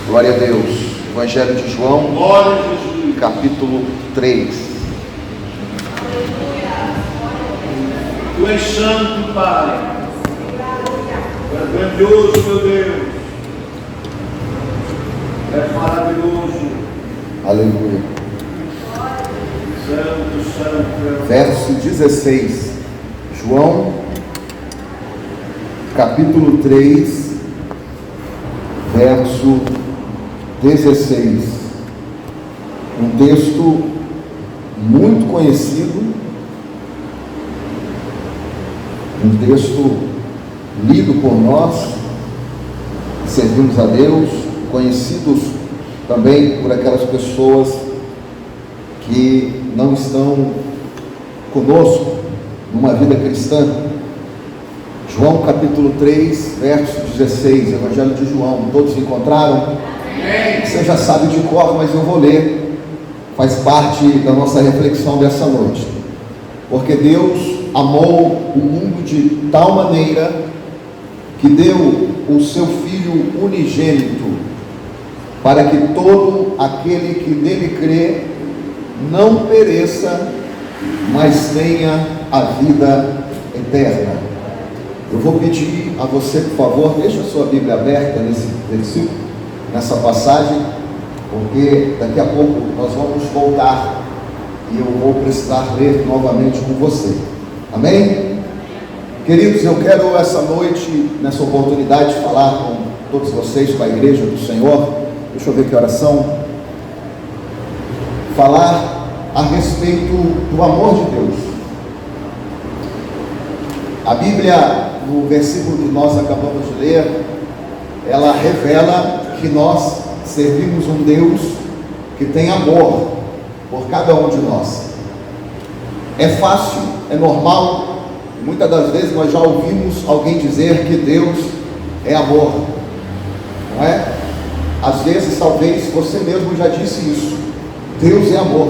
Glória a Deus. Evangelho de João, capítulo 3. Tu és santo, Pai. Tu és grandioso, meu Deus. Tu és maravilhoso. Aleluia. Santo, santo. Verso 16. João, capítulo 3, verso 16. Um texto muito conhecido, um texto lido por nós, que servimos a Deus, conhecidos também por aquelas pessoas que não estão conosco numa vida cristã. João capítulo 3, verso 16, Evangelho de João. Todos encontraram? Amém. Você já sabe de cor, mas eu vou ler. Faz parte da nossa reflexão dessa noite. Porque Deus amou o mundo de tal maneira que deu o seu Filho unigênito, para que todo aquele que nele crê não pereça, mas tenha a vida eterna. Eu vou pedir a você, por favor, deixe a sua Bíblia aberta nesse versículo, nessa passagem, porque daqui a pouco nós vamos voltar e eu vou precisar ler novamente com você. Amém? Queridos, eu quero essa noite, nessa oportunidade, falar com todos vocês, com a igreja do Senhor. Deixa eu ver que horas são. Falar a respeito do amor de Deus. A Bíblia, no versículo que nós acabamos de ler, ela revela que nós servimos um Deus que tem amor por cada um de nós. É fácil, é normal, muitas das vezes nós já ouvimos alguém dizer que Deus é amor, não é? Às vezes, talvez, você mesmo já disse isso. Deus é amor.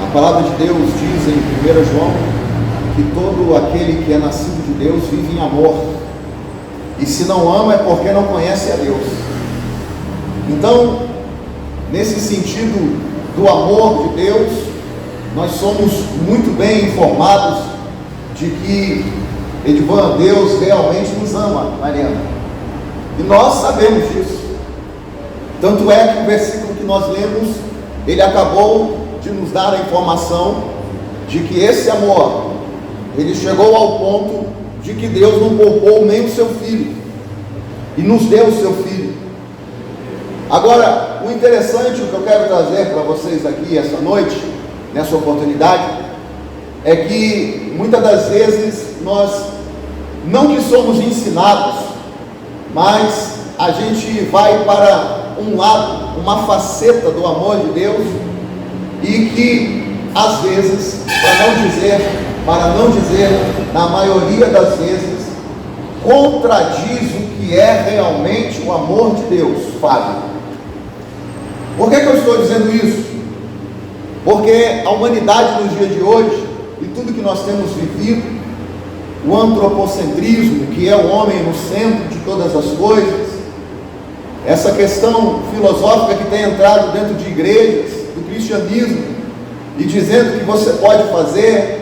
A palavra de Deus diz em 1 João que todo aquele que é nascido de Deus vive em amor. E se não ama é porque não conhece a Deus. Então, nesse sentido do amor de Deus, nós somos muito bem informados de que Edvan, Deus realmente nos ama, Mariana. E nós sabemos disso. Tanto é que o versículo que nós lemos, ele acabou de nos dar a informação de que esse amor, ele chegou ao ponto de que Deus não poupou nem o seu Filho, e nos deu o seu Filho. Agora, o interessante, o que eu quero trazer para vocês aqui essa noite, nessa oportunidade, é que muitas das vezes nós, não que somos ensinados, mas a gente vai para um lado, uma faceta do amor de Deus, e que às vezes, para não dizer na maioria das vezes, contradiz o que é realmente o amor de Deus. Fábio, por que eu estou dizendo isso? Porque a humanidade nos dias de hoje, e tudo que nós temos vivido, o antropocentrismo, que é o homem no centro de todas as coisas, essa questão filosófica que tem entrado dentro de igrejas, do cristianismo, e dizendo que você pode fazer,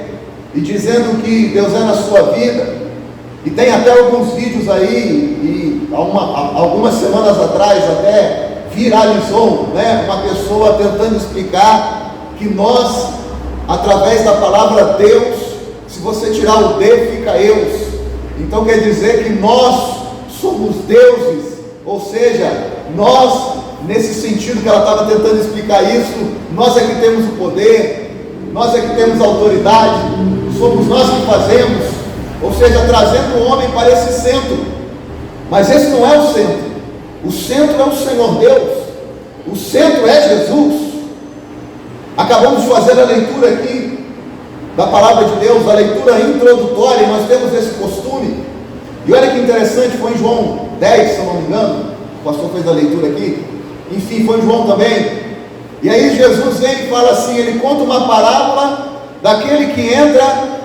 e dizendo que Deus é na sua vida, e tem até alguns vídeos aí, e algumas semanas atrás até viralizou, né, uma pessoa tentando explicar que nós, através da palavra Deus, se você tirar o D, fica eus. Então quer dizer que nós somos deuses, ou seja, nós, nesse sentido que ela estava tentando explicar isso, nós é que temos o poder, nós é que temos a autoridade, somos nós que fazemos, ou seja, trazendo o homem para esse centro. Mas esse não é o centro. O centro é o Senhor Deus, o centro é Jesus. Acabamos de fazer a leitura aqui da palavra de Deus, a leitura introdutória, e nós temos esse costume. E olha que interessante, foi em João 10, se eu não me engano, o pastor fez a leitura aqui, enfim, foi em João também. E aí Jesus vem e fala assim, ele conta uma parábola daquele que entra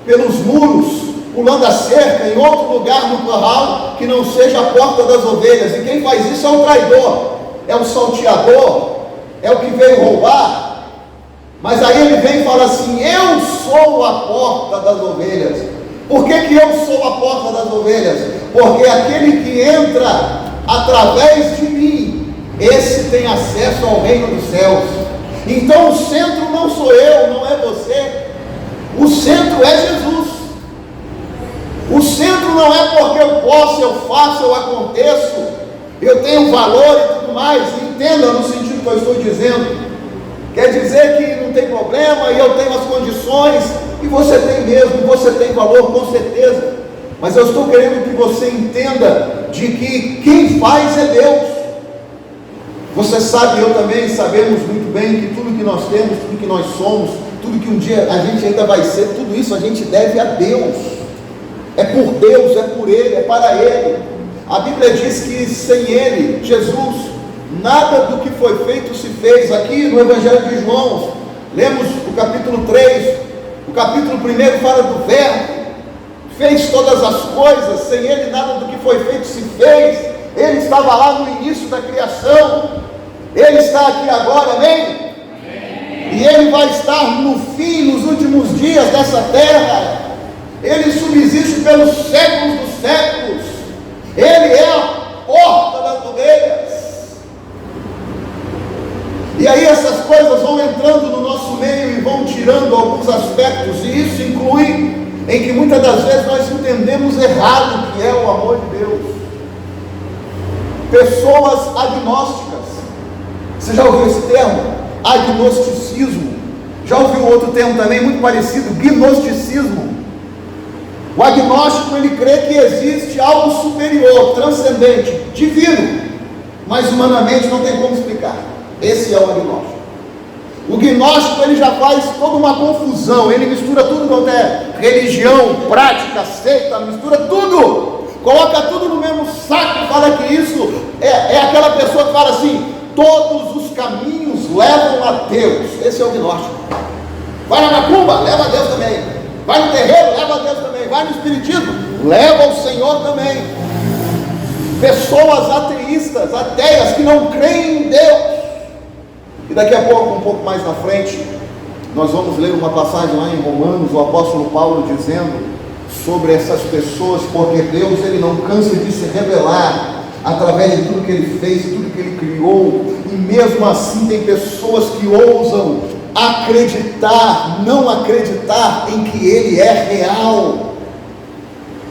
pelos muros pulando a cerca em outro lugar no curral que não seja a porta das ovelhas. E quem faz isso é o traidor, é o salteador, é o que veio roubar. Mas aí ele vem e fala assim: eu sou a porta das ovelhas. Por que que eu sou a porta das ovelhas? Porque aquele que entra através de mim, esse tem acesso ao reino dos céus. Então o centro não sou eu, não é você. O centro é Jesus. O centro não é porque eu posso, eu faço, eu aconteço, eu tenho valor e tudo mais. Entenda no sentido que eu estou dizendo. Quer dizer que não tem problema, e eu tenho as condições, e você tem mesmo, você tem valor, com certeza. Mas eu estou querendo que você entenda de que quem faz é Deus. Você sabe, eu também, sabemos muito bem que tudo que nós temos, tudo que nós somos, tudo que um dia a gente ainda vai ser, tudo isso a gente deve a Deus. É por Deus, é por Ele, é para Ele. A Bíblia diz que sem Ele, Jesus, nada do que foi feito se fez. Aqui no Evangelho de João, lemos o capítulo 3, o capítulo 1 fala do Verbo, fez todas as coisas, sem Ele nada do que foi feito se fez. Ele estava lá no início da criação, Ele está aqui agora, amém? E Ele vai estar no fim, nos últimos dias dessa terra. Ele subsiste pelos séculos dos séculos. Ele é a porta das ovelhas. E aí essas coisas vão entrando no nosso meio e vão tirando alguns aspectos, e isso inclui em que muitas das vezes nós entendemos errado o que é o amor de Deus. Pessoas agnósticas. Você já ouviu esse termo? Agnosticismo. Já ouviu outro termo também muito parecido? Gnosticismo. O agnóstico, ele crê que existe algo superior, transcendente, divino, mas humanamente não tem como explicar. Esse é o agnóstico. O gnóstico, ele já faz toda uma confusão, ele mistura tudo quanto é religião, prática, seita, mistura tudo, coloca tudo no mesmo saco e fala que isso é aquela pessoa que fala assim: todos os caminhos levam a Deus. Esse é o gnóstico. Vai na macumba, leva a Deus também. Vai no terreiro, leva a Deus também. Vai no espiritismo, leva o Senhor também. Pessoas ateístas, ateias, que não creem em Deus. E daqui a pouco, um pouco mais na frente, nós vamos ler uma passagem lá em Romanos, o apóstolo Paulo dizendo sobre essas pessoas, porque Deus, ele não cansa de se revelar através de tudo que ele fez, tudo que ele criou. E mesmo assim tem pessoas que ousam acreditar, não acreditar em que ele é real.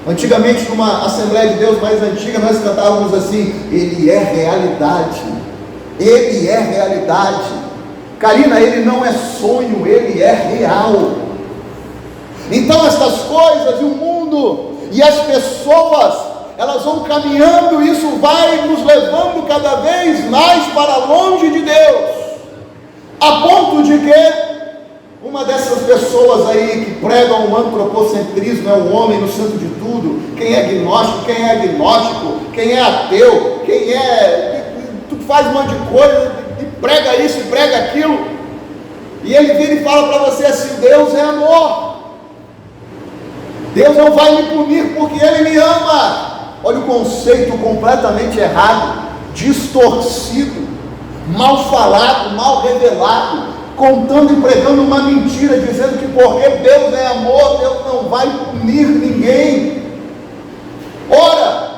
Antigamente, numa Assembleia de Deus mais antiga, nós cantávamos assim: ele é realidade, ele é realidade. Karina, ele não é sonho, ele é real. Então estas coisas, e o mundo, e as pessoas, elas vão caminhando, isso vai nos levando cada vez mais para longe de Deus, a ponto de que uma dessas pessoas aí que pregam o antropocentrismo, é o homem no centro de tudo. Quem é gnóstico, quem é agnóstico, quem é ateu, quem é, tu faz um monte de coisa e prega isso e prega aquilo, e ele vira e fala para você assim: Deus é amor, Deus não vai me punir porque Ele me ama. Olha o conceito completamente errado, distorcido, mal falado, mal revelado, contando e pregando uma mentira, dizendo que porque Deus é amor, Deus não vai punir ninguém. Ora,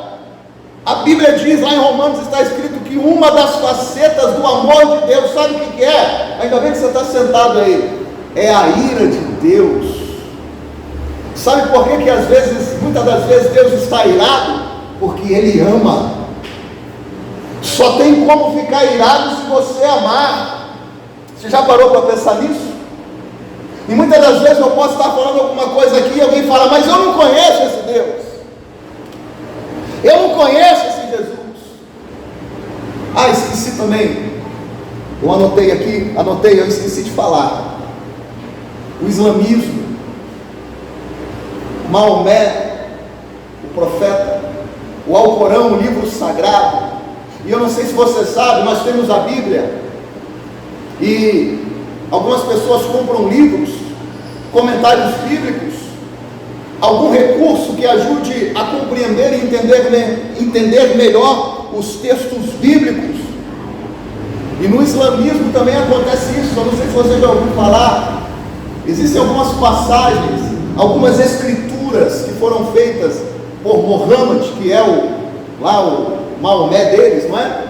a Bíblia diz lá em Romanos, está escrito que uma das facetas do amor de Deus, sabe o que é? Ainda bem que você está sentado aí, é a ira de Deus. Sabe por que às vezes, muitas das vezes Deus está irado? Porque Ele ama. Só tem como ficar irado se você amar. Você já parou para pensar nisso? E muitas das vezes eu posso estar falando alguma coisa aqui e alguém fala: mas eu não conheço esse Deus, eu não conheço esse Jesus. Ah, esqueci também, eu anotei aqui, eu esqueci de falar. O islamismo, Maomé, o profeta, o Alcorão, o livro sagrado. E eu não sei se você sabe, nós temos a Bíblia, e algumas pessoas compram livros, comentários bíblicos, algum recurso que ajude a compreender e entender melhor os textos bíblicos. E no islamismo também acontece isso. Eu não sei se você já ouviu falar. Existem algumas passagens, algumas escrituras que foram feitas por Muhammad, que é o Maomé deles, não é?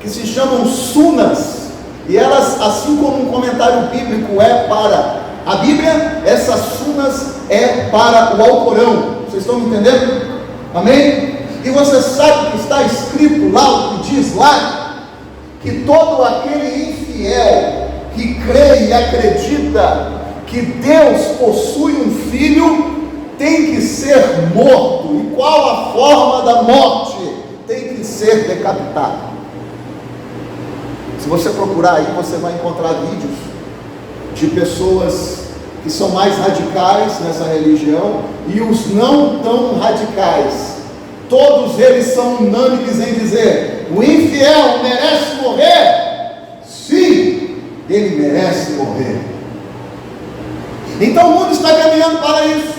Que se chamam sunas. E elas, assim como um comentário bíblico é para a Bíblia, essas sunas é para o Alcorão. Vocês estão me entendendo? Amém? E você sabe que está escrito lá, o que diz lá, que todo aquele infiel que crê e acredita que Deus possui um filho tem que ser morto. E qual a forma da morte? Tem que ser decapitado. Se você procurar aí, você vai encontrar vídeos de pessoas que são mais radicais nessa religião e os não tão radicais. Todos eles são unânimes em dizer: o infiel merece morrer? Sim, ele merece morrer. Então o mundo está caminhando para isso.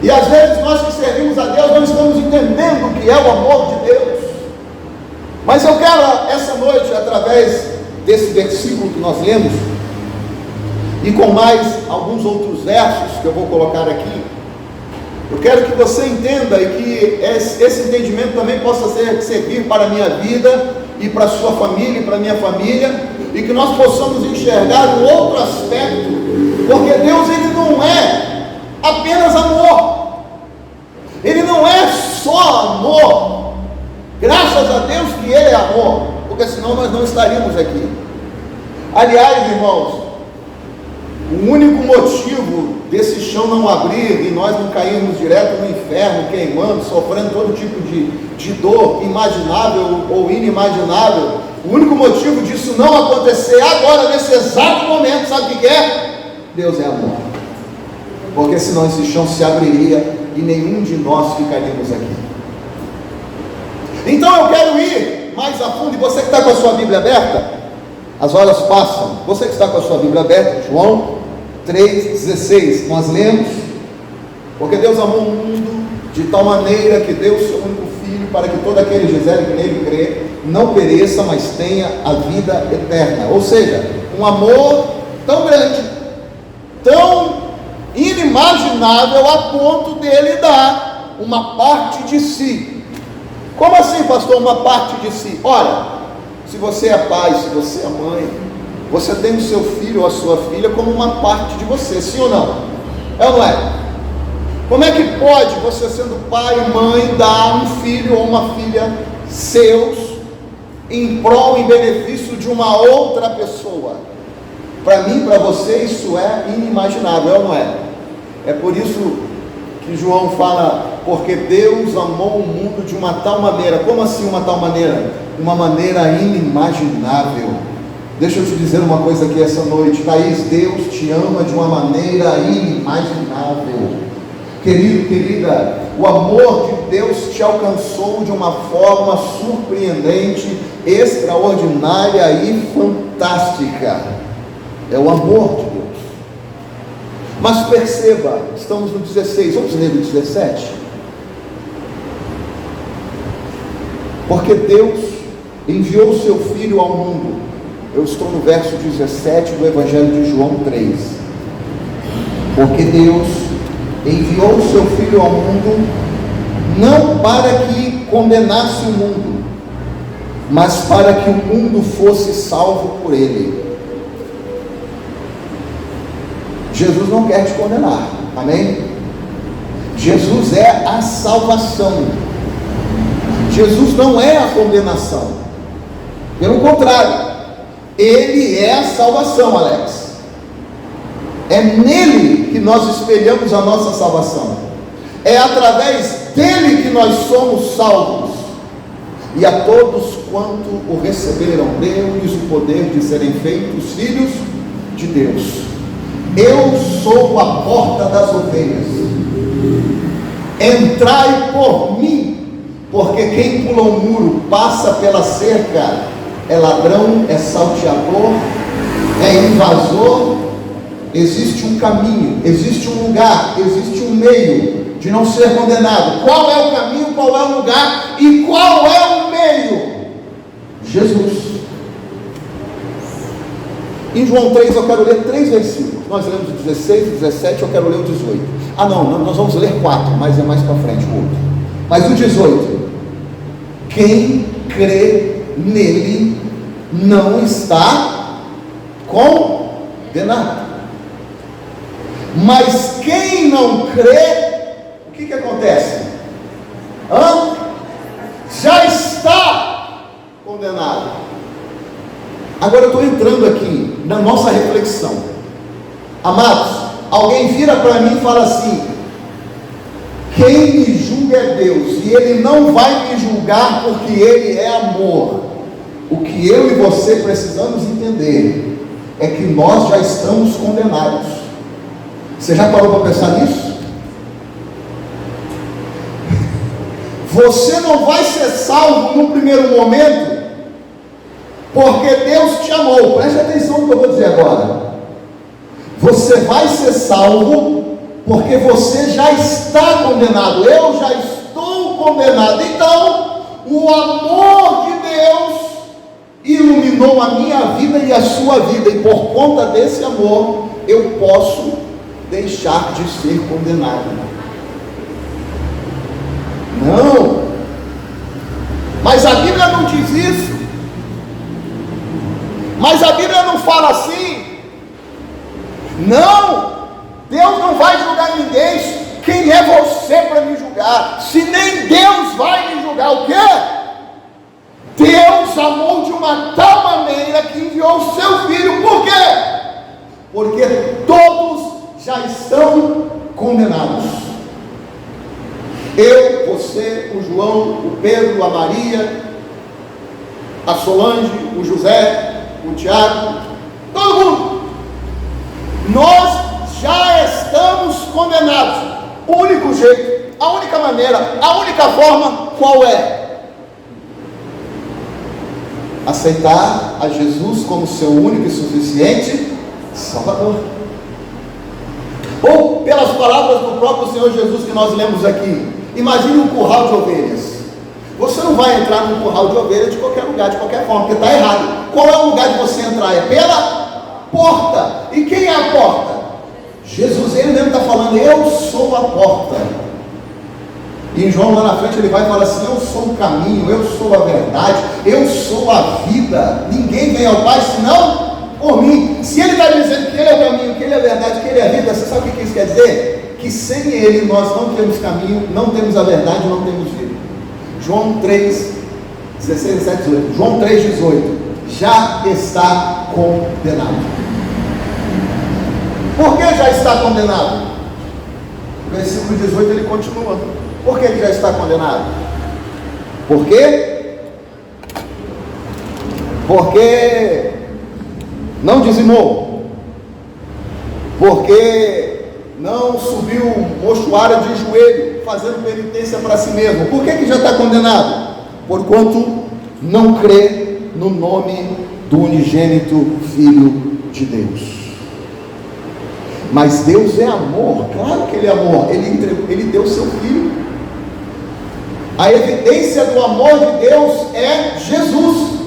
E às vezes nós que servimos a Deus não estamos entendendo o que é o amor de Deus. Mas eu quero essa noite, através desse versículo que nós lemos, e com mais alguns outros versos que eu vou colocar aqui, eu quero que você entenda e que esse entendimento também possa servir para a minha vida e para a sua família e para a minha família, e que nós possamos enxergar um outro aspecto, porque Deus, ele não é apenas amor, ele não é só amor. Graças a Deus que ele é amor, porque senão nós não estaríamos aqui. Aliás, irmãos, o único motivo desse chão não abrir e nós não cairmos direto no inferno, queimando, sofrendo todo tipo de dor imaginável ou inimaginável, o único motivo disso não acontecer agora, nesse exato momento, sabe o que é? Deus é amor. Porque senão esse chão se abriria e nenhum de nós ficaríamos aqui. Então eu quero ir mais a fundo. E você que está com a sua Bíblia aberta, as horas passam. Você que está com a sua Bíblia aberta, João 3,16, nós lemos: porque Deus amou o mundo de tal maneira que deu o seu único Filho, para que todo aquele que nele crê não pereça, mas tenha a vida eterna. Ou seja, um amor tão grande, tão inimaginável, a ponto dele dar uma parte de si. Como assim, pastor, uma parte de si? Olha, se você é pai, se você é mãe, você tem o seu filho ou a sua filha como uma parte de você, sim ou não? É ou não é? Como é que pode você, sendo pai e mãe, dar um filho ou uma filha seus em prol, em benefício de uma outra pessoa? Para mim, para você, isso é inimaginável, é ou não é? É por isso que João fala: porque Deus amou o mundo de uma tal maneira. Como assim uma tal maneira? Uma maneira inimaginável. Deixa eu te dizer uma coisa aqui essa noite, Thaís: Deus te ama de uma maneira inimaginável. Querido, querida, o amor de Deus te alcançou de uma forma surpreendente, extraordinária e fantástica. É o amor de Deus. Mas perceba, estamos no 16, vamos ler o 17. Porque Deus enviou o seu Filho ao mundo. Eu estou no verso 17 do Evangelho de João 3. Porque Deus enviou o seu Filho ao mundo, não para que condenasse o mundo, mas para que o mundo fosse salvo por ele. Jesus não quer te condenar, amém? Jesus é a salvação. Jesus não é a condenação. Pelo contrário, ele é a salvação, Alex. É nele que nós espelhamos a nossa salvação. É através dele que nós somos salvos. E a todos quanto o receberam, deu-lhes o poder de serem feitos filhos de Deus. Eu sou a porta das ovelhas. Entrai por mim, porque quem pula o muro, passa pela cerca, é ladrão, é salteador, é invasor existe um caminho, existe um lugar, existe um meio de não ser condenado. Qual é o caminho, qual é o lugar e qual é o meio? Jesus. Em João 3 eu quero ler 3 versículos. Nós lemos o 16, o 17, eu quero ler o 18. Nós vamos ler 4, mas é mais para frente o outro. Mas o 18: quem crê nele não está condenado. Mas quem não crê, o que acontece? Já está condenado. Agora eu estou entrando aqui na nossa reflexão. Amados, alguém vira para mim e fala assim: quem me julga é Deus, e Ele não vai me julgar porque Ele é amor. O que eu e você precisamos entender é que nós já estamos condenados. Você já parou para pensar nisso? Você não vai ser salvo no primeiro momento porque Deus te amou. Preste atenção no que eu vou dizer agora. Você vai ser salvo porque você já está condenado. Eu já estou condenado. Então, o amor de Deus iluminou a minha vida e a sua vida, e por conta desse amor eu posso deixar de ser condenado. Não, mas a Bíblia não diz isso. Mas a Bíblia não fala assim. Não, Deus não vai julgar ninguém. Quem é você para me julgar? Se nem Deus vai me julgar, o quê? Deus amou de uma tal maneira que enviou o seu Filho. Por quê? Porque todos já estão condenados. Eu, você, o João, o Pedro, a Maria, a Solange, o José, o Tiago, todo mundo, nós já estamos condenados. O único jeito, a única maneira, a única forma, qual é? Aceitar a Jesus como seu único e suficiente Salvador. Ou pelas palavras do próprio Senhor Jesus que nós lemos aqui, imagine um curral de ovelhas. Você não vai entrar num curral de ovelhas de qualquer lugar, de qualquer forma, porque está errado. Qual é o lugar de você entrar? É pela porta. E quem é a porta? Jesus, ele mesmo está falando: eu sou a porta. E em João lá na frente ele vai falar assim: eu sou o caminho, eu sou a verdade, eu sou a vida. Ninguém vem ao Pai senão por mim. Se ele está dizendo que ele é o caminho, que ele é a verdade, que ele é a vida, você sabe o que isso quer dizer? Que sem ele nós não temos caminho, não temos a verdade, não temos vida. João 3, 16, 17, 18. João 3, 18. Já está condenado. Por que já está condenado? O versículo 18 ele continua. Por que ele já está condenado? Por quê? Porque não dizimou, porque não subiu mochoara de joelho, fazendo penitência para si mesmo. Por que já está condenado? Porquanto não crê no nome do unigênito Filho de Deus. Mas Deus é amor, claro que Ele é amor, Ele deu seu Filho. A evidência do amor de Deus é Jesus.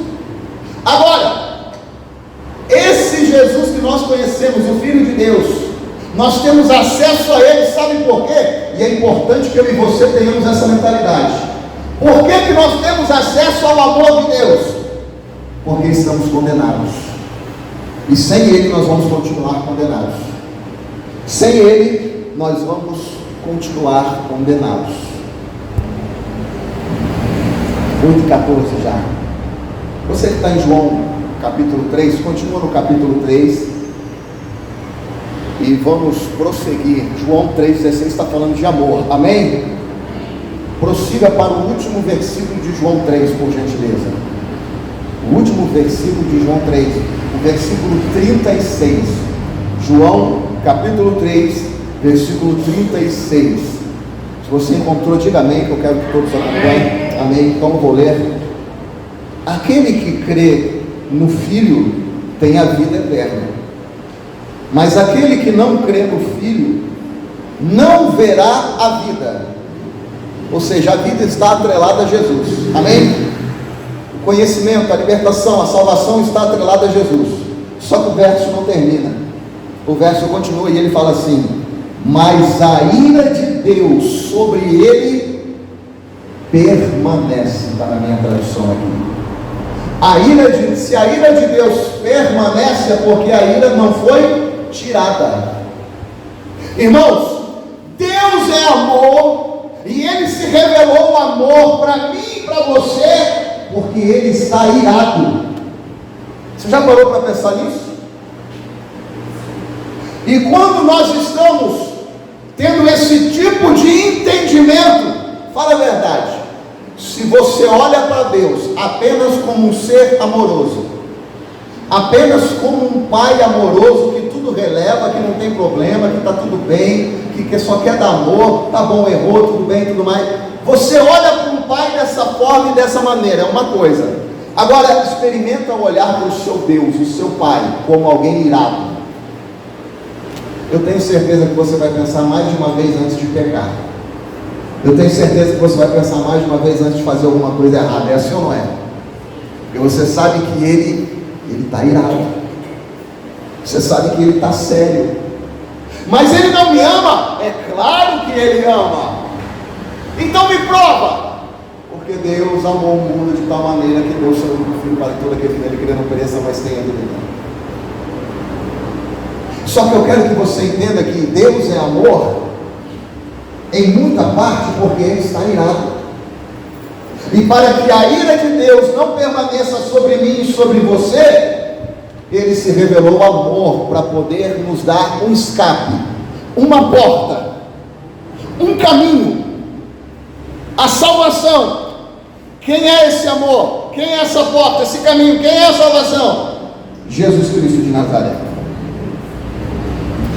Agora, esse Jesus que nós conhecemos, o Filho de Deus, nós temos acesso a Ele, sabe por quê? E é importante que eu e você tenhamos essa mentalidade. Por que nós temos acesso ao amor de Deus? Porque estamos condenados, e sem Ele nós vamos continuar condenados. Sem Ele nós vamos continuar condenados. 8,14 já. Você que está em João capítulo 3, continua no capítulo 3 e vamos prosseguir. João 3,16 está falando de amor, amém? Prossiga para o último versículo de João 3, por gentileza. O último versículo de João 3, o versículo 36. João capítulo 3, versículo 36. Se você encontrou, diga amém, que eu quero que todos acompanhem. Amém? Então eu vou ler. Aquele que crê no Filho tem a vida eterna, Mas aquele que não crê no Filho não verá a vida. Ou seja, a vida está atrelada a Jesus. Amém? O conhecimento, a libertação, a salvação está atrelada a Jesus. Só que o verso não termina. O verso continua e ele fala assim: mas a ira de Deus sobre ele permanece. Está na minha tradução aqui. Se a ira de Deus permanece, é porque a ira não foi tirada. Irmãos, Deus é amor, e Ele se revelou amor para mim e para você, porque Ele está irado. Você já parou para pensar nisso? E quando nós estamos tendo esse tipo de entendimento, fala a verdade, se você olha para Deus apenas como um ser amoroso, apenas como um pai amoroso que tudo releva, que não tem problema, que está tudo bem, que só quer dar amor, tá bom, errou, tudo bem, tudo mais, você olha para um pai dessa forma e dessa maneira, é uma coisa. Agora experimenta olhar para o seu Deus, o seu pai, como alguém irado. Eu tenho certeza que você vai pensar mais de uma vez antes de pecar. Eu tenho certeza que você vai pensar mais de uma vez antes de fazer alguma coisa errada. É assim ou não é? Porque você sabe que ele está irado. Você sabe que ele está sério. Mas ele não me ama? É claro que ele ama. Então me prova. Porque Deus amou o mundo de tal maneira que deu o seu único filho para que todo aquele que nele crer não pereça, mas tenha vida eterna. Só que eu quero que você entenda que Deus é amor em muita parte porque Ele está irado. E para que a ira de Deus não permaneça sobre mim e sobre você, Ele se revelou amor para poder nos dar um escape, uma porta, um caminho, a salvação. Quem é esse amor? Quem é essa porta, esse caminho? Quem é a salvação? Jesus Cristo de Nazaré.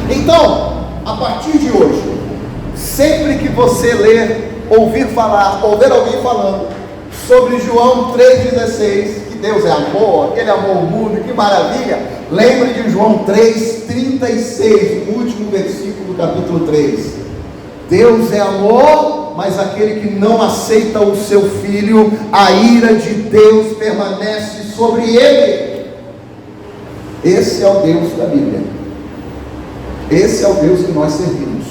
Então, a partir de hoje, sempre que você ouvir alguém falando sobre João 3,16, que Deus é amor, que Ele amou o mundo, que maravilha, lembre de João 3,36, o último versículo do capítulo 3. Deus é amor, mas aquele que não aceita o seu Filho, a ira de Deus permanece sobre ele. Esse é o Deus da Bíblia. Esse é o Deus que nós servimos.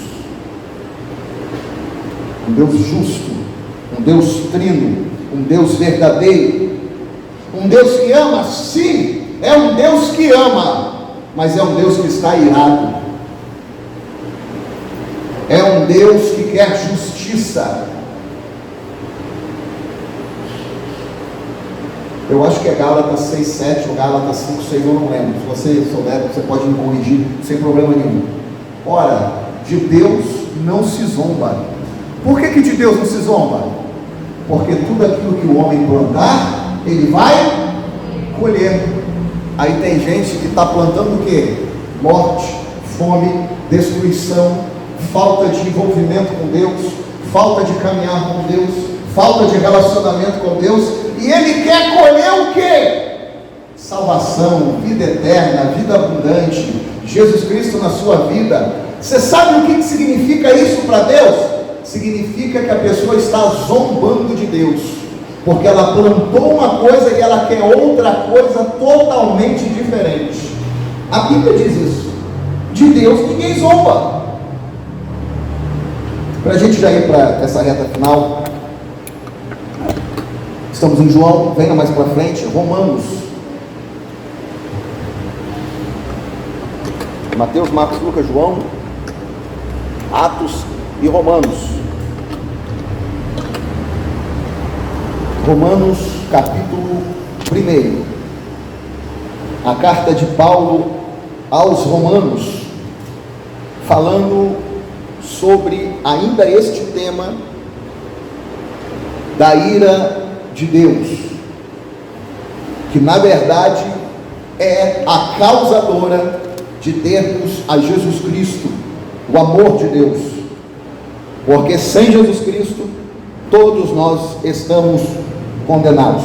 Um Deus justo, um Deus trino, um Deus verdadeiro, um Deus que ama, sim, é um Deus que ama, mas é um Deus que está irado. É um Deus que quer justiça. Eu acho que é Gálatas 6,7 ou Gálatas 5,6, eu não lembro. Se você souber, você pode me corrigir sem problema nenhum. Ora, de Deus não se zomba. Por que de Deus não se zomba? Porque tudo aquilo que o homem plantar, ele vai colher. Aí tem gente que está plantando o quê? Morte, fome, destruição, falta de envolvimento com Deus, falta de caminhar com Deus, falta de relacionamento com Deus. E ele quer colher o quê? Salvação, vida eterna, vida abundante, Jesus Cristo na sua vida. Você sabe o que significa isso para Deus? Significa que a pessoa está zombando de Deus, porque ela plantou uma coisa e ela quer outra coisa totalmente diferente. A Bíblia diz isso. De Deus ninguém zomba. Para a gente já ir para essa reta final, estamos em João, venha mais para frente, Romanos. Mateus, Marcos, Lucas, João, Atos e Romanos. Romanos, capítulo 1. A carta de Paulo aos Romanos, falando sobre ainda este tema da ira de Deus, que na verdade é a causadora de termos a Jesus Cristo, o amor de Deus, porque sem Jesus Cristo todos nós estamos condenados.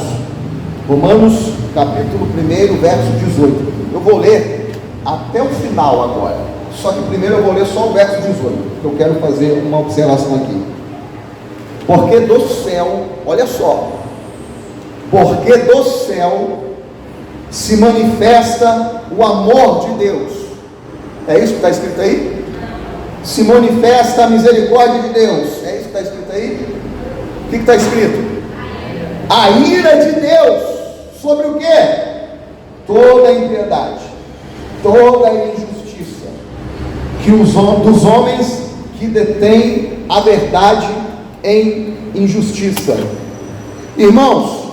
Romanos capítulo 1, verso 18. Eu vou ler até o final agora. Só que primeiro eu vou ler só o verso 18, porque eu quero fazer uma observação aqui. Porque do céu, olha só, porque do céu se manifesta o amor de Deus. É isso que está escrito aí? Se manifesta a misericórdia de Deus. É isso que está escrito aí? O que está escrito? A ira de Deus sobre o quê? Toda a impiedade, toda a injustiça dos homens que detêm a verdade em injustiça. Irmãos,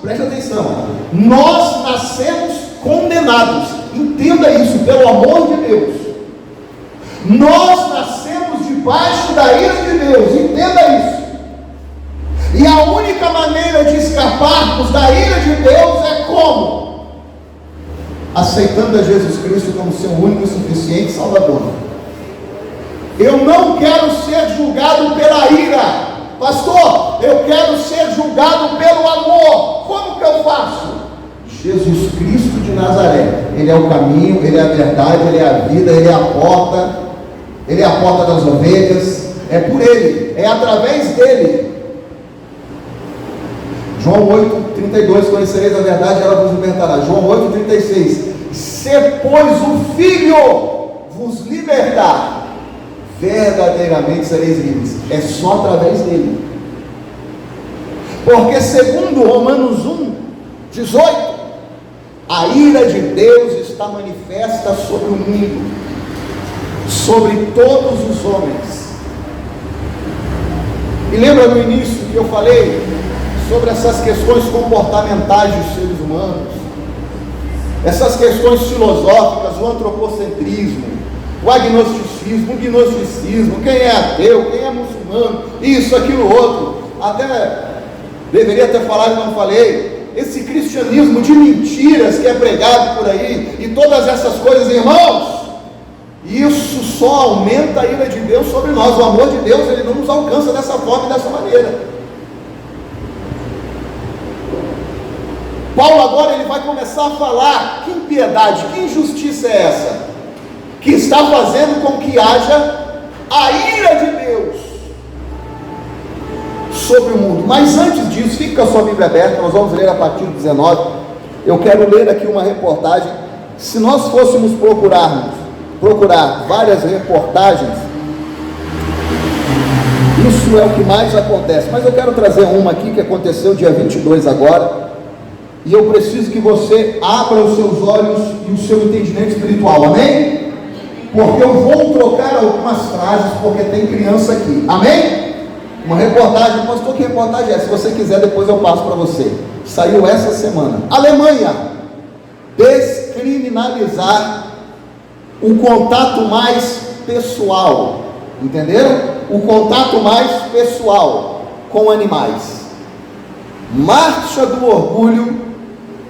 preste atenção, nós nascemos condenados, entenda isso, pelo amor de Deus. Nós nascemos debaixo da ira de Deus, entenda isso. E a única maneira de escaparmos da ira de Deus é como? Aceitando a Jesus Cristo como seu único e suficiente Salvador. Eu não quero ser julgado pela ira, pastor, eu quero ser julgado pelo amor. Como que eu faço? Jesus Cristo de Nazaré, Ele é o caminho, Ele é a verdade, Ele é a vida, Ele é a porta, Ele é a porta das ovelhas, é por Ele, é através dEle. João 8,32, conhecereis a verdade, ela vos libertará. João 8,36, se pois o Filho vos libertar, verdadeiramente sereis livres. É só através dele. Porque segundo Romanos 1,18, a ira de Deus está manifesta sobre o mundo, sobre todos os homens. E lembra no início que eu falei sobre essas questões comportamentais dos seres humanos, essas questões filosóficas, o antropocentrismo, o agnosticismo, o gnosticismo, quem é ateu, quem é muçulmano, isso, aquilo, outro, até deveria ter falado e não falei, esse cristianismo de mentiras que é pregado por aí, e todas essas coisas, irmãos, isso só aumenta a ira de Deus sobre nós. O amor de Deus, Ele não nos alcança dessa forma e dessa maneira. Paulo agora ele vai começar a falar que impiedade, que injustiça é essa, que está fazendo com que haja a ira de Deus sobre o mundo. Mas antes disso, fique com a sua Bíblia aberta, nós vamos ler a partir do 19. Eu quero ler aqui uma reportagem. Se nós fôssemos procurar várias reportagens, isso é o que mais acontece, mas eu quero trazer uma aqui que aconteceu dia 22 agora, e eu preciso que você abra os seus olhos e o seu entendimento espiritual, amém? Porque eu vou trocar algumas frases, porque tem criança aqui, amém? Uma reportagem, pastor, que reportagem é? Se você quiser, depois eu passo para você. Saiu essa semana. Alemanha, descriminalizar o contato mais pessoal, entenderam? O contato mais pessoal com animais. Marcha do orgulho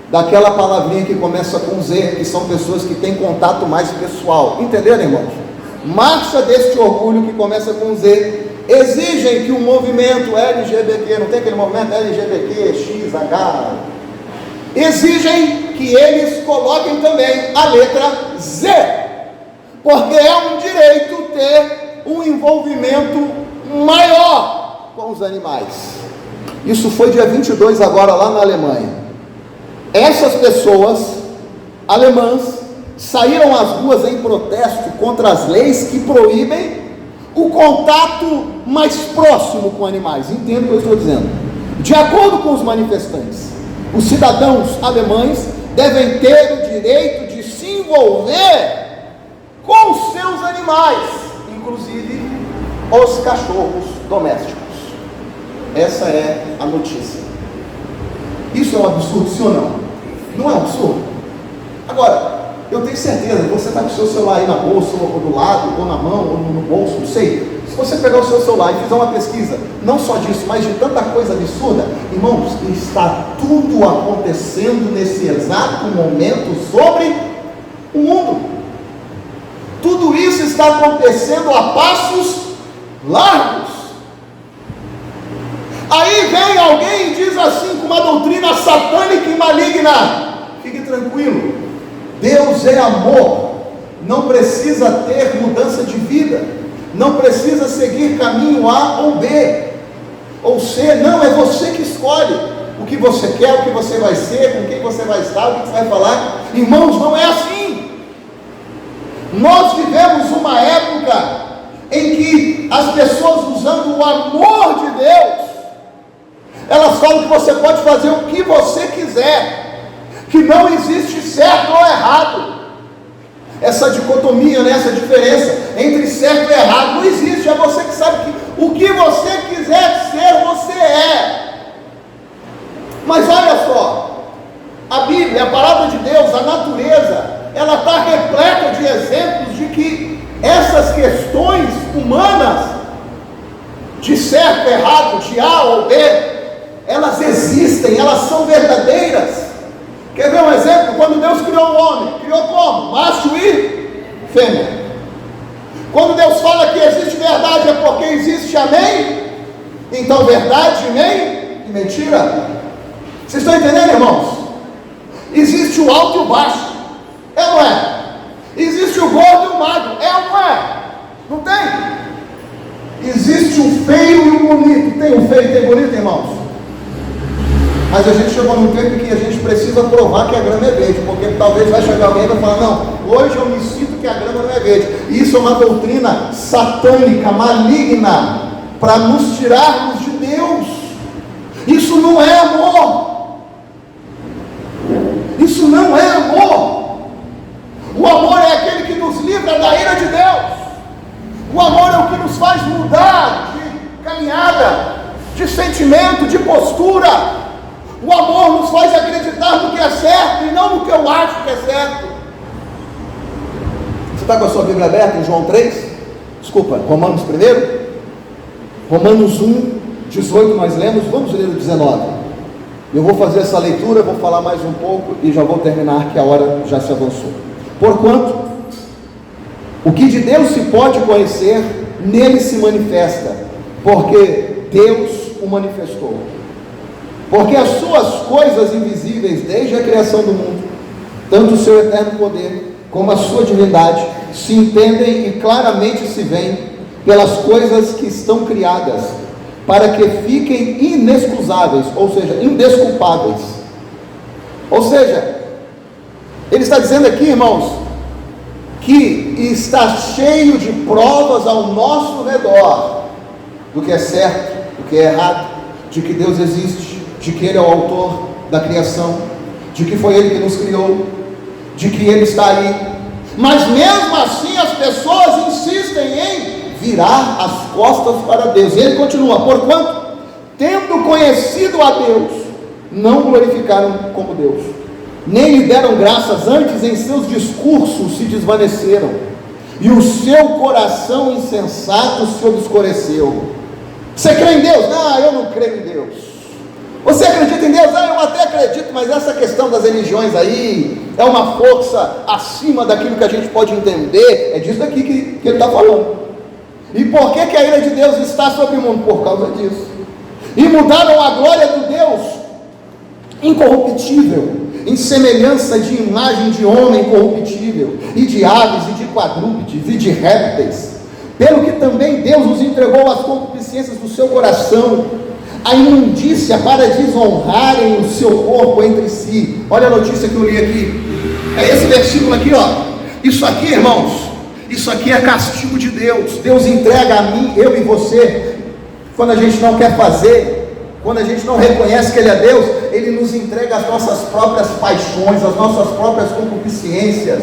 daquela palavrinha que começa com Z, que são pessoas que têm contato mais pessoal, entenderam, irmãos? Marcha deste orgulho que começa com Z, exigem que o movimento LGBT, não tem aquele movimento LGBT, XH, exigem que eles coloquem também a letra Z, porque é um direito ter um envolvimento maior com os animais. Isso foi dia 22 agora lá na Alemanha. Essas pessoas alemãs saíram às ruas em protesto contra as leis que proíbem o contato mais próximo com animais. Entendo o que eu estou dizendo. De acordo com os manifestantes, os cidadãos alemães devem ter o direito de se envolver com os seus animais, inclusive os cachorros domésticos. Essa é a notícia. Isso é um absurdo, sim ou não? Não é um absurdo? Agora, eu tenho certeza que você está com o seu celular aí na bolsa, ou do lado, ou na mão, ou no bolso, não sei. Se você pegar o seu celular e fizer uma pesquisa, não só disso, mas de tanta coisa absurda, irmãos, está tudo acontecendo nesse exato momento sobre o mundo. Tudo isso está acontecendo a passos largos. Aí vem alguém e diz assim, com uma doutrina satânica e maligna, fique tranquilo. Deus é amor. Não precisa ter mudança de vida. Não precisa seguir caminho A ou B ou C. Não, é você que escolhe o que você quer, o que você vai ser, com quem você vai estar, o que você vai falar. Irmãos, não é assim. Nós vivemos uma época em que as pessoas, usando o amor de Deus, elas falam que você pode fazer o que você quiser, que não existe certo ou errado. Essa dicotomia, né? Essa diferença entre certo e errado não existe. É você que sabe que o que você quiser ser, você é. Mas olha só, a Bíblia, a palavra de Deus, a natureza, ela está repleta de exemplos de que essas questões humanas, de certo, errado, de A ou B, elas existem, elas são verdadeiras. Quer ver um exemplo? Quando Deus criou o homem, criou como? Macho e fêmea. Quando Deus fala que existe verdade, é porque existe amém? Então verdade e mentira. Vocês estão entendendo, irmãos? Existe o alto e o baixo, é ou não é? Existe o gordo e o magro, é ou não é? Não tem? Existe o feio e o bonito. Tem o feio e tem o bonito, irmãos? Mas a gente chegou num tempo que a gente precisa provar que a grama é verde, porque talvez vai chegar alguém e vai falar, não, hoje eu me sinto que a grama não é verde. Isso é uma doutrina satânica, maligna, para nos tirarmos de Deus. Isso não é amor. Isso não é amor. O amor é aquele que nos livra da ira de Deus. O amor é o que nos faz mudar de caminhada, de sentimento, de postura. O amor nos faz acreditar no que é certo e não no que eu acho que é certo. Você está com a sua Bíblia aberta em João 3? Desculpa, Romanos 1? Romanos 1, 18 nós lemos, vamos ler o 19. Eu vou fazer essa leitura, vou falar mais um pouco e já vou terminar, que a hora já se avançou. Porquanto, o que de Deus se pode conhecer, nele se manifesta, porque Deus o manifestou. Porque as suas coisas invisíveis, desde a criação do mundo, tanto o seu eterno poder, como a sua divindade, se entendem e claramente se veem pelas coisas que estão criadas, para que fiquem inexcusáveis, ou seja, indesculpáveis. Ou seja, ele está dizendo aqui, irmãos, que está cheio de provas ao nosso redor, do que é certo, do que é errado, de que Deus existe, de que Ele é o autor da criação, de que foi Ele que nos criou, de que Ele está aí. Mas mesmo assim as pessoas insistem em virar as costas para Deus. E ele continua, porquanto, tendo conhecido a Deus, não glorificaram como Deus, nem lhe deram graças, antes em seus discursos se desvaneceram, e o seu coração insensato se obscureceu. Você crê em Deus? Não, eu não creio em Deus. Você acredita em Deus? Eu até acredito, mas essa questão das religiões aí é uma força acima daquilo que a gente pode entender. É disso daqui que ele está falando. E por que a ira de Deus está sobre o mundo? Por causa disso. E mudaram a glória do Deus incorruptível em semelhança de imagem de homem corruptível, e de aves, e de quadrúpedes, e de répteis, pelo que também Deus os entregou às concupiscências do seu coração, a imundícia, para desonrarem o seu corpo entre si. Olha a notícia que eu li aqui, é esse versículo aqui, ó. Isso aqui, irmãos, isso aqui é castigo de Deus. Deus entrega a mim, eu e você, quando a gente não quer fazer, quando a gente não reconhece que Ele é Deus, Ele nos entrega as nossas próprias paixões, as nossas próprias concupiscências.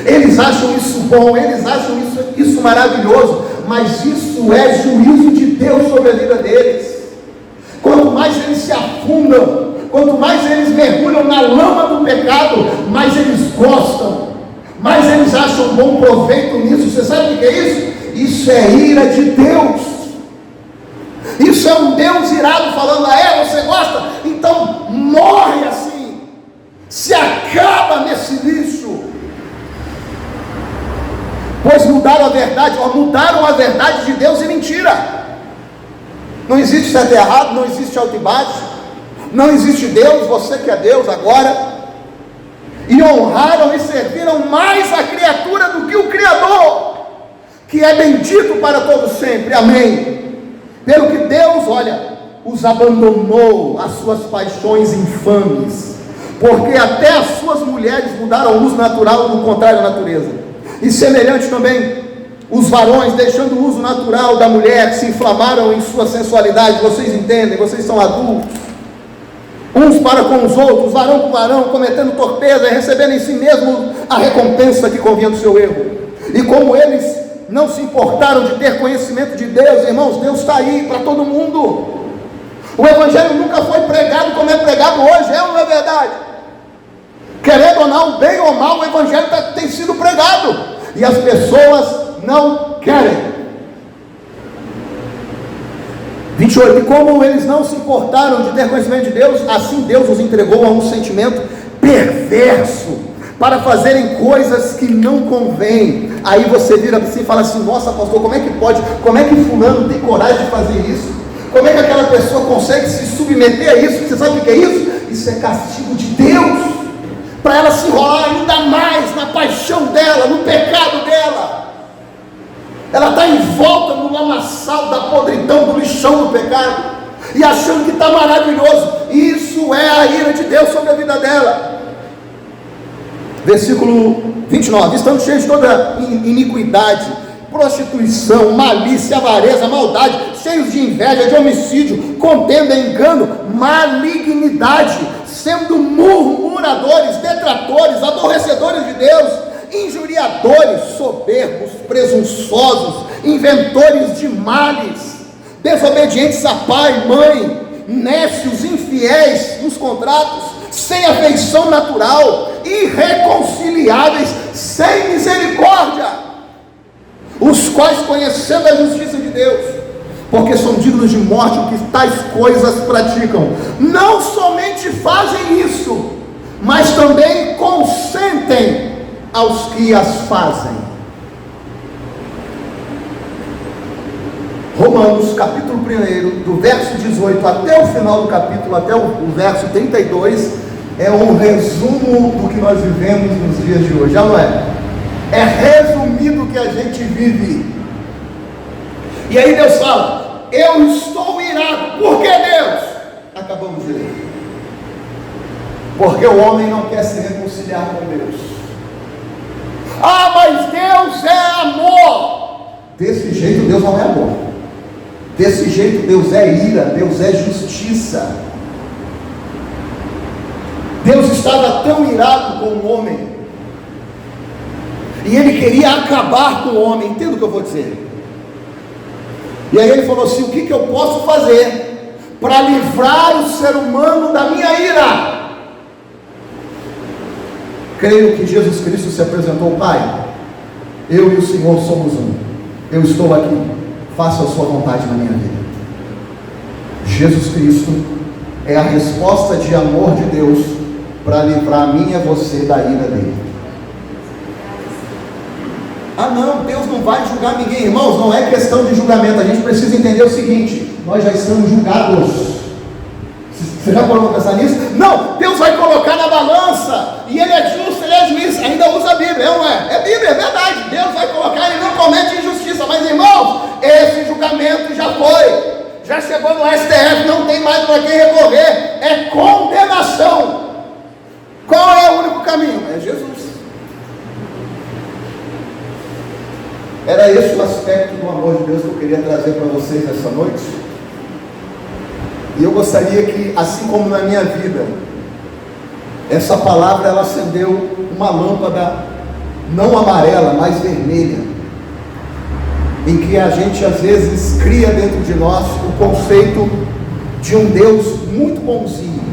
Eles acham isso bom, eles acham isso maravilhoso, mas isso é juízo de Deus sobre a vida deles. Quanto mais eles se afundam, quanto mais eles mergulham na lama do pecado, mais eles gostam, mais eles acham bom proveito nisso. Você sabe o que é isso? Isso é ira de Deus. Isso é um Deus irado falando: você gosta? Então morre assim, se acaba nesse lixo. Pois mudaram a verdade de Deus em mentira. Não existe certo e errado, não existe alto e baixo, não existe Deus, você que é Deus agora. e honraram e serviram mais a criatura do que o Criador, que é bendito para todo sempre, amém. Pelo que Deus, olha, os abandonou às suas paixões infames, porque até as suas mulheres mudaram o uso natural do contrário à natureza, e semelhante também, os varões, deixando o uso natural da mulher, se inflamaram em sua sensualidade. Vocês entendem, vocês são adultos, uns para com os outros, varão com varão, cometendo torpeza e recebendo em si mesmo a recompensa que convinha do seu erro. E como eles não se importaram de ter conhecimento de Deus, irmãos, Deus está aí para todo mundo. O Evangelho nunca foi pregado como é pregado hoje, é ou não é verdade? Querendo ou não, bem ou mal, o Evangelho tem sido pregado, e as pessoas não querem. 28. E como eles não se importaram de ter conhecimento de Deus, assim Deus os entregou a um sentimento perverso, para fazerem coisas que não convém. Aí você vira assim e fala assim: nossa, pastor, como é que pode? Como é que fulano tem coragem de fazer isso? Como é que aquela pessoa consegue se submeter a isso? Você sabe o que é isso? Isso é castigo de Deus, para ela se enrolar ainda mais na paixão dela, no pecado dela. Ela está em volta no lamaçal da podridão, do lixão do pecado, e achando que está maravilhoso. Isso é a ira de Deus sobre a vida dela. Versículo 29. Estamos cheios de toda iniquidade, prostituição, malícia, avareza, maldade, cheios de inveja, de homicídio, contenda, engano, malignidade, sendo murmuradores, detratores, aborrecedores de Deus, injuriadores, soberbos, presunçosos, inventores de males, desobedientes a pai, mãe, nécios, infiéis nos contratos, sem afeição natural, irreconciliáveis, sem misericórdia, os quais, conhecendo a justiça de Deus, porque são dignos de morte o que tais coisas praticam, não somente fazem isso, mas também consentem aos que as fazem. Romanos capítulo 1, do verso 18 até o final do capítulo, até o verso 32, é um resumo do que nós vivemos nos dias de hoje, já não é? É resumido o que a gente vive. E aí Deus fala: eu estou irado. Por que, Deus? Acabamos de ler. Porque o homem não quer se reconciliar com Deus. Ah, mas Deus é amor. Desse jeito Deus não é amor. Desse jeito Deus é ira, Deus é justiça. Deus estava tão irado com o homem, e Ele queria acabar com o homem. Entenda o que eu vou dizer? E aí Ele falou assim: o que eu posso fazer para livrar o ser humano da minha ira? Creio que Jesus Cristo se apresentou: Pai, eu e o Senhor somos um, eu estou aqui, faça a sua vontade na minha vida. Jesus Cristo é a resposta de amor de Deus para livrar a mim e a você da ira dele. Ah não, Deus não vai julgar ninguém. Irmãos, não é questão de julgamento. A gente precisa entender o seguinte: nós já estamos julgados. Você já parou para pensar nisso? Não, Deus vai colocar na balança, e Ele é justo, Ele é juiz. Ainda usa a Bíblia, não é? É Bíblia, é verdade. Deus vai colocar, Ele não comete injustiça. Mas irmãos, esse julgamento já foi, já chegou no STF, não tem mais para quem recorrer. É condenação. Qual é o único caminho? É Jesus. Era esse o aspecto do amor de Deus que eu queria trazer para vocês essa noite. E eu gostaria que, assim como na minha vida, essa palavra ela acendeu uma lâmpada não amarela, mas vermelha, em que a gente às vezes cria dentro de nós o conceito de um Deus muito bonzinho,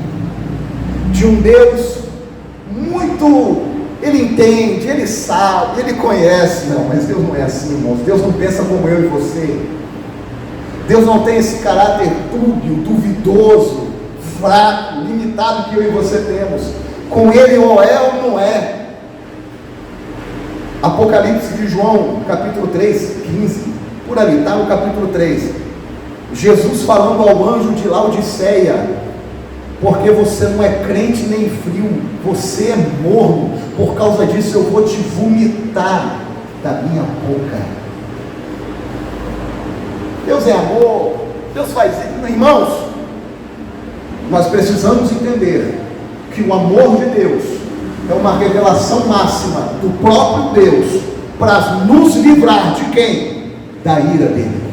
de um Deus muito, Ele entende, Ele sabe, Ele conhece. Não, mas Deus não é assim, irmãos. Deus não pensa como eu e você. Deus não tem esse caráter dúbio, duvidoso, fraco, limitado que eu e você temos. Com Ele ou é ou não é. Apocalipse de João, capítulo 3, 15, por ali, está no capítulo 3. Jesus falando ao anjo de Laodiceia, porque você não é crente nem frio, você é morno. Por causa disso eu vou te vomitar da minha boca. Deus é amor, Deus faz isso. Irmãos, nós precisamos entender que o amor de Deus é uma revelação máxima do próprio Deus para nos livrar de quem? Da ira dele.